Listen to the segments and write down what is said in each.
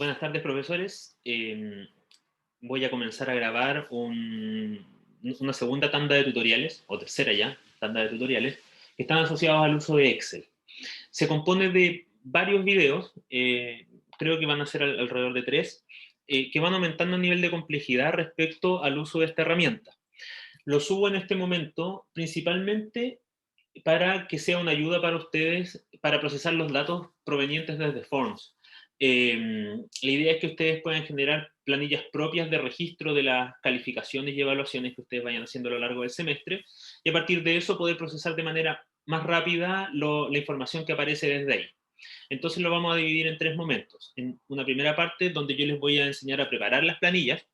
Buenas tardes, profesores. Voy a comenzar a grabar una segunda tanda de tutoriales, o tercera ya, tanda de tutoriales, que están asociados al uso de Excel. Se compone de varios videos, creo que van a ser alrededor de 3, que van aumentando el nivel de complejidad respecto al uso de esta herramienta. Lo subo en este momento principalmente para que sea una ayuda para ustedes para procesar los datos provenientes desde Forms. La idea es que ustedes puedan generar planillas propias de registro de las calificaciones y evaluaciones que ustedes vayan haciendo a lo largo del semestre, y a partir de eso poder procesar de manera más rápida la información que aparece desde ahí. Entonces lo vamos a dividir en 3 momentos. En una primera parte donde yo les voy a enseñar a preparar las planillas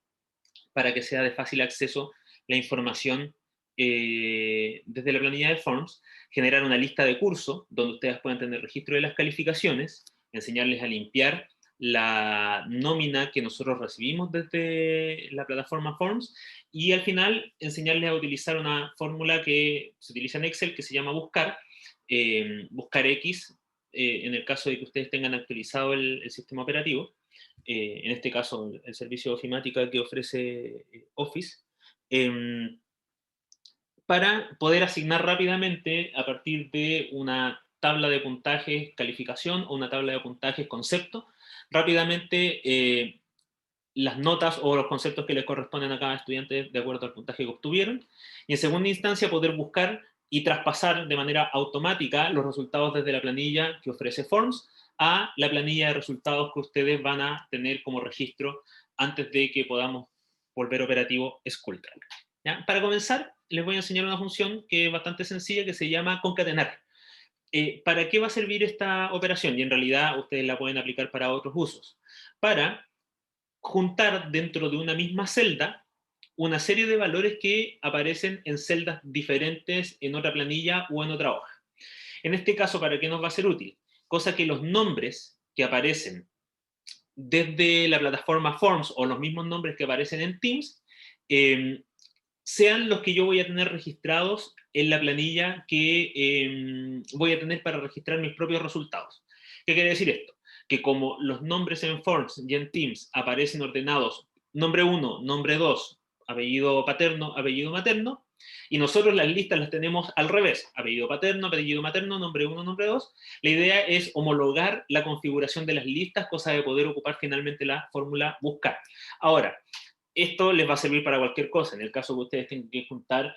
para que sea de fácil acceso la información desde la planilla de Forms, generar una lista de curso donde ustedes puedan tener registro de las calificaciones, enseñarles a limpiar la nómina que nosotros recibimos desde la plataforma Forms, y al final enseñarles a utilizar una fórmula que se utiliza en Excel que se llama buscar, buscar X, en el caso de que ustedes tengan actualizado el sistema operativo, en este caso el servicio de ofimática que ofrece Office, eh, para poder asignar rápidamente a partir de una tabla de puntajes calificación o una tabla de puntajes concepto, rápidamente las notas o los conceptos que les corresponden a cada estudiante de acuerdo al puntaje que obtuvieron, y en segunda instancia poder buscar y traspasar de manera automática los resultados desde la planilla que ofrece Forms a la planilla de resultados que ustedes van a tener como registro antes de que podamos volver operativo Skulltrack. ¿Ya? Para comenzar, les voy a enseñar una función que es bastante sencilla, que se llama concatenar. ¿Para qué va a servir esta operación? Y en realidad ustedes la pueden aplicar para otros usos. Para juntar dentro de una misma celda una serie de valores que aparecen en celdas diferentes en otra planilla o en otra hoja. En este caso, ¿para qué nos va a ser útil? Cosa que los nombres que aparecen desde la plataforma Forms o los mismos nombres que aparecen en Teams sean los que yo voy a tener registrados en la planilla que voy a tener para registrar mis propios resultados. ¿Qué quiere decir esto? Que como los nombres en Forms y en Teams aparecen ordenados nombre 1, nombre 2, apellido paterno, apellido materno, y nosotros las listas las tenemos al revés, apellido paterno, apellido materno, nombre 1, nombre 2, la idea es homologar la configuración de las listas, cosa de poder ocupar finalmente la fórmula buscar. Ahora, esto les va a servir para cualquier cosa. En el caso que ustedes tengan que juntar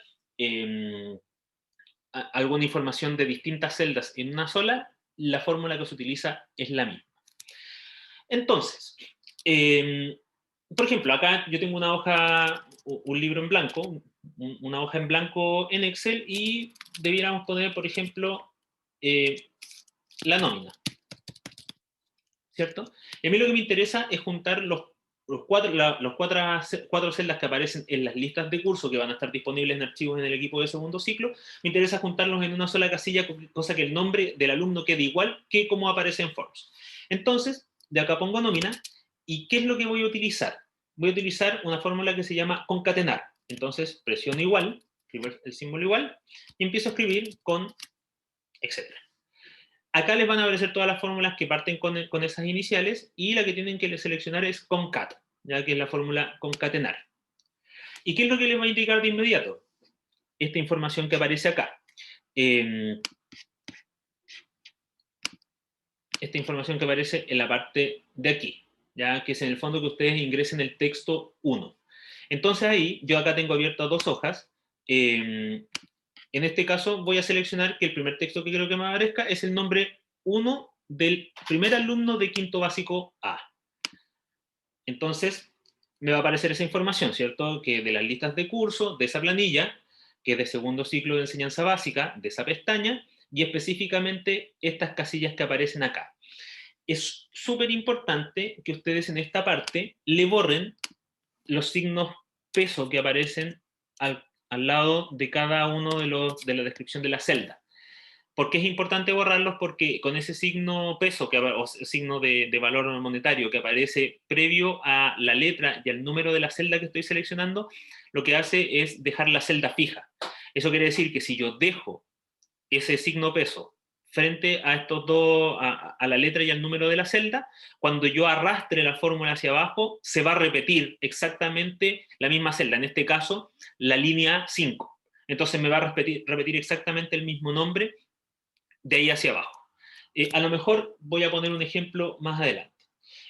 alguna información de distintas celdas en una sola, la fórmula que se utiliza es la misma. Entonces, por ejemplo, acá yo tengo una hoja, un libro en blanco, una hoja en blanco en Excel, y debiéramos poner, por ejemplo, la nómina, ¿cierto? Y a mí lo que me interesa es juntar los cuatro celdas que aparecen en las listas de curso que van a estar disponibles en archivos en el equipo de segundo ciclo. Me interesa juntarlos en una sola casilla, cosa que el nombre del alumno quede igual que como aparece en Forms. Entonces, de acá pongo nómina, ¿y qué es lo que voy a utilizar? Voy a utilizar una fórmula que se llama concatenar. Entonces, presiono igual, escribo el símbolo igual, y empiezo a escribir con etcétera. Acá les van a aparecer todas las fórmulas que parten con esas iniciales, y la que tienen que seleccionar es concat, ya que es la fórmula concatenar. ¿Y qué es lo que les va a indicar de inmediato? Esta información que aparece acá. Esta información que aparece en la parte de aquí, ya que es en el fondo que ustedes ingresen el texto 1. Entonces ahí, yo acá tengo abiertas dos hojas. En este caso voy a seleccionar que el primer texto que quiero que me aparezca es el nombre 1 del primer alumno de quinto básico A. Entonces, me va a aparecer esa información, ¿cierto? Que de las listas de curso, de esa planilla, que es de segundo ciclo de enseñanza básica, de esa pestaña, y específicamente estas casillas que aparecen acá. Es súper importante que ustedes en esta parte le borren los signos peso que aparecen al lado de cada uno de la descripción de la celda. ¿Por qué es importante borrarlos? Porque con ese signo peso, o signo de valor monetario que aparece previo a la letra y al número de la celda que estoy seleccionando, lo que hace es dejar la celda fija. Eso quiere decir que si yo dejo ese signo peso frente a estos dos, a la letra y al número de la celda. Cuando yo arrastre la fórmula hacia abajo, se va a repetir exactamente la misma celda, en este caso, la línea 5. Entonces me va a repetir exactamente el mismo nombre de ahí hacia abajo. A lo mejor voy a poner un ejemplo más adelante.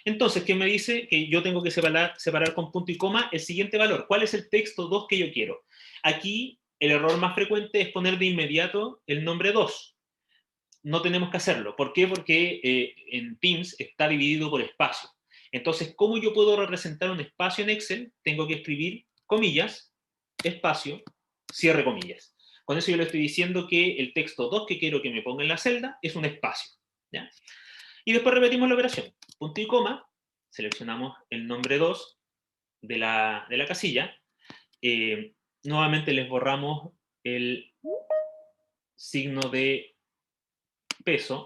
Entonces, ¿qué me dice? Que yo tengo que separar con punto y coma el siguiente valor. ¿Cuál es el texto 2 que yo quiero? Aquí el error más frecuente es poner de inmediato el nombre 2. No tenemos que hacerlo. ¿Por qué? Porque en Teams está dividido por espacio. Entonces, ¿cómo yo puedo representar un espacio en Excel? Tengo que escribir comillas, espacio, cierre comillas. Con eso yo le estoy diciendo que el texto 2 que quiero que me ponga en la celda es un espacio. ¿Ya? Y después repetimos la operación. Punto y coma, seleccionamos el nombre 2 de la casilla. Nuevamente les borramos el signo de peso.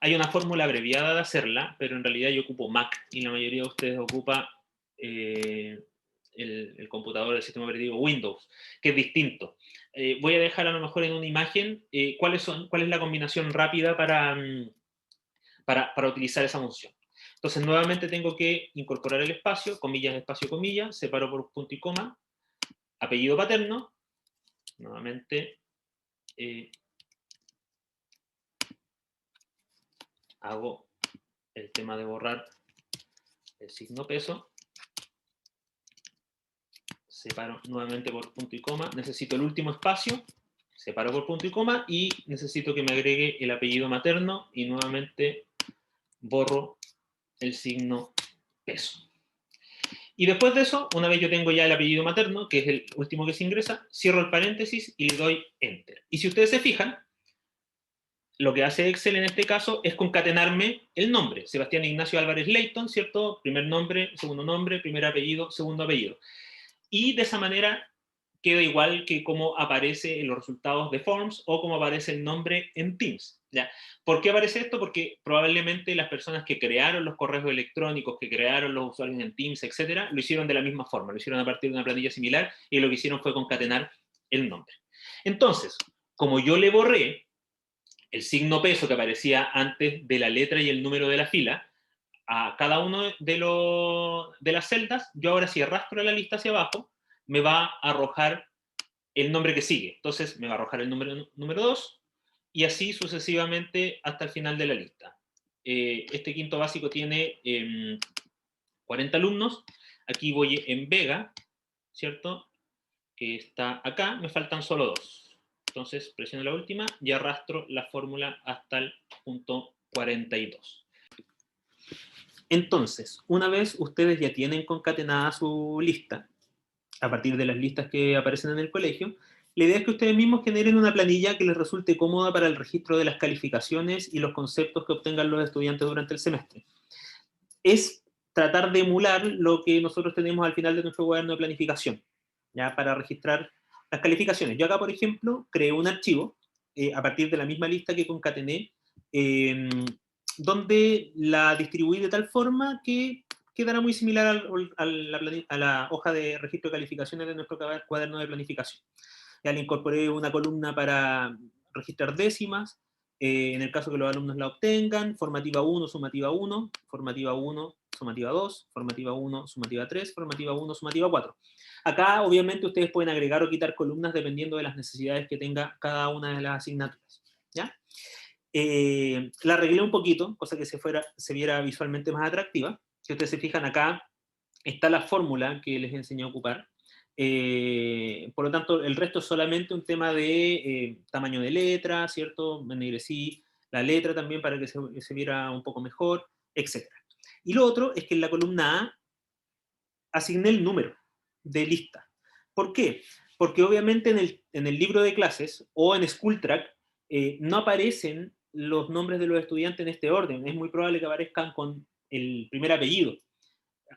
Hay una fórmula abreviada de hacerla, pero en realidad yo ocupo Mac y la mayoría de ustedes ocupa el computador del sistema operativo Windows, que es distinto. Voy a dejar a lo mejor en una imagen cuál es la combinación rápida para utilizar esa función. Entonces, nuevamente tengo que incorporar el espacio, comillas, espacio, comillas, separo por punto y coma, apellido paterno, nuevamente hago el tema de borrar el signo peso, separo nuevamente por punto y coma, necesito el último espacio, separo por punto y coma y necesito que me agregue el apellido materno y nuevamente borro el signo peso. Y después de eso, una vez yo tengo ya el apellido materno, que es el último que se ingresa, cierro el paréntesis y le doy Enter. Y si ustedes se fijan, lo que hace Excel en este caso es concatenarme el nombre. Sebastián Ignacio Álvarez Leighton, ¿cierto? Primer nombre, primer apellido, segundo apellido. Y de esa manera queda igual que como aparece en los resultados de Forms o como aparece el nombre en Teams. ¿Ya? ¿Por qué aparece esto? Porque probablemente las personas que crearon los correos electrónicos, que crearon los usuarios en Teams, etcétera, lo hicieron de la misma forma, lo hicieron a partir de una planilla similar y lo que hicieron fue concatenar el nombre. Entonces, como yo le borré el signo peso que aparecía antes de la letra y el número de la fila a cada uno de las celdas, yo ahora si arrastro la lista hacia abajo, me va a arrojar el nombre que sigue. Entonces me va a arrojar el número 2 y así sucesivamente hasta el final de la lista. Este quinto básico tiene 40 alumnos. Aquí voy en Vega, ¿cierto? Que está acá, me faltan solo 2. Entonces presiono la última y arrastro la fórmula hasta el punto 42. Entonces, una vez ustedes ya tienen concatenada su lista, a partir de las listas que aparecen en el colegio, la idea es que ustedes mismos generen una planilla que les resulte cómoda para el registro de las calificaciones y los conceptos que obtengan los estudiantes durante el semestre. Es tratar de emular lo que nosotros tenemos al final de nuestro cuaderno de planificación, ya para registrar las calificaciones. Yo acá, por ejemplo, creé un archivo a partir de la misma lista que concatené, donde la distribuí de tal forma que quedará muy similar a la hoja de registro de calificaciones de nuestro cuaderno de planificación. Ya le incorporé una columna para registrar décimas, en el caso que los alumnos la obtengan, formativa 1, sumativa 1, formativa 1, sumativa 2, formativa 1, sumativa 3, formativa 1, sumativa 4. Acá, obviamente, ustedes pueden agregar o quitar columnas dependiendo de las necesidades que tenga cada una de las asignaturas. ¿Ya? La arreglé un poquito, cosa que se viera visualmente más atractiva. Si ustedes se fijan acá, está la fórmula que les enseñé a ocupar. Por lo tanto, el resto es solamente un tema de tamaño de letra, ¿cierto? Ennegrecí la letra también para que se viera un poco mejor, etc. Y lo otro es que en la columna A asigné el número de lista. ¿Por qué? Porque obviamente en el libro de clases o en SchoolTrack no aparecen los nombres de los estudiantes en este orden. Es muy probable que aparezcan con el primer apellido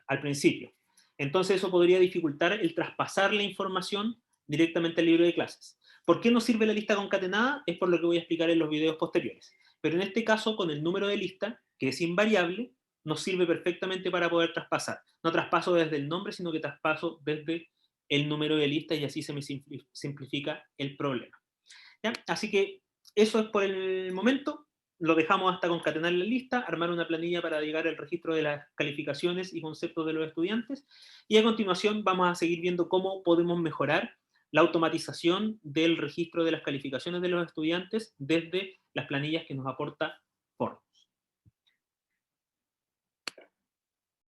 al principio. Entonces eso podría dificultar el traspasar la información directamente al libro de clases. ¿Por qué no sirve la lista concatenada? Es por lo que voy a explicar en los videos posteriores. Pero en este caso, con el número de lista, que es invariable, nos sirve perfectamente para poder traspasar. No traspaso desde el nombre, sino que traspaso desde el número de lista y así se me simplifica el problema. ¿Ya? Así que Eso es por el momento. Lo dejamos hasta concatenar la lista, armar una planilla para llegar al registro de las calificaciones y conceptos de los estudiantes. Y a continuación vamos a seguir viendo cómo podemos mejorar la automatización del registro de las calificaciones de los estudiantes desde las planillas que nos aporta